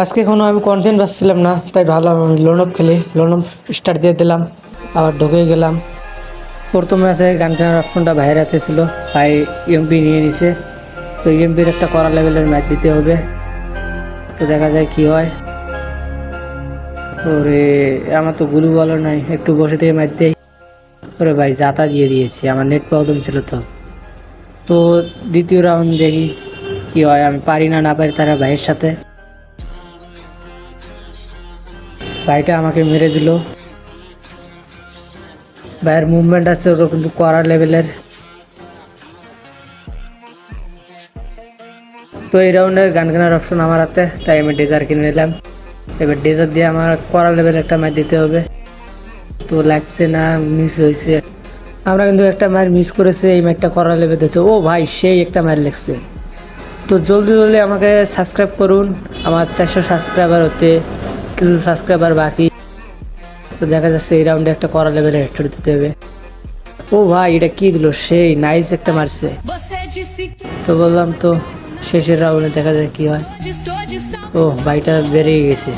আজকে কোনো আমি কন্টেন্ট পাচ্ছিলাম না, তাই ভাবলাম আমি লোন অফ খেলি। লোন অফ স্টার্ট দিয়ে দিলাম, আবার ঢুকে গেলাম। প্রথম ম্যাচে গান কেনার অপশনটা ভাইয়ের হাতে ছিল, ভাই ইএমপি নিয়ে নিছে। তো ইএমপির একটা কড়া লেভেলের ম্যাচ দিতে হবে, তো দেখা যায় কি হয়। ওরে আমার তো গুলি বলো নাই, একটু বসে থেকে ম্যাচ দেই। ওরে ভাই জাতা দিয়ে দিয়েছি, আমার নেট প্রবলেম ছিল। তো দ্বিতীয় রাউন্ড দেখি কি হয়, আমি পারি না না পারি তারা ভাইয়ের সাথে। ভাইটা আমাকে মেরে দিল। ভাইয়ের মুভমেন্ট আছে ওটা কিন্তু কড়া লেভেলের। তো এই রাউন্ডে গান কেনার অপশন আমার হাতে, তাই আমি ডেজার কিনে নিলাম। এবার ডেজার দিয়ে আমার কড়া লেভেলের একটা ম্যাচ দিতে হবে। তো লাগছে না, মিস হয়েছে। আমরা কিন্তু একটা ম্যাচ মিস করেছি, এই ম্যাচটা কড়া লেভেল দিতে। ও ভাই সেই একটা ম্যাচ লাগছে। তো জলদি জলদি আমাকে সাবস্ক্রাইব করুন, আমার 400 সাবস্ক্রাইবার হতে কিছু সাবস্ক্রাইবার বাকি। তো দেখা যাচ্ছে এই রাউন্ডে একটা কড়া লেভেলের হেডশট দিতে হবে। ও ভাই এটা কি দিল, সেই নাইস একটা মারছে। তো বললাম তো শেষের রাউন্ডে দেখা যায় কি হয়। ও ভাইটা বেরিয়ে গেছে।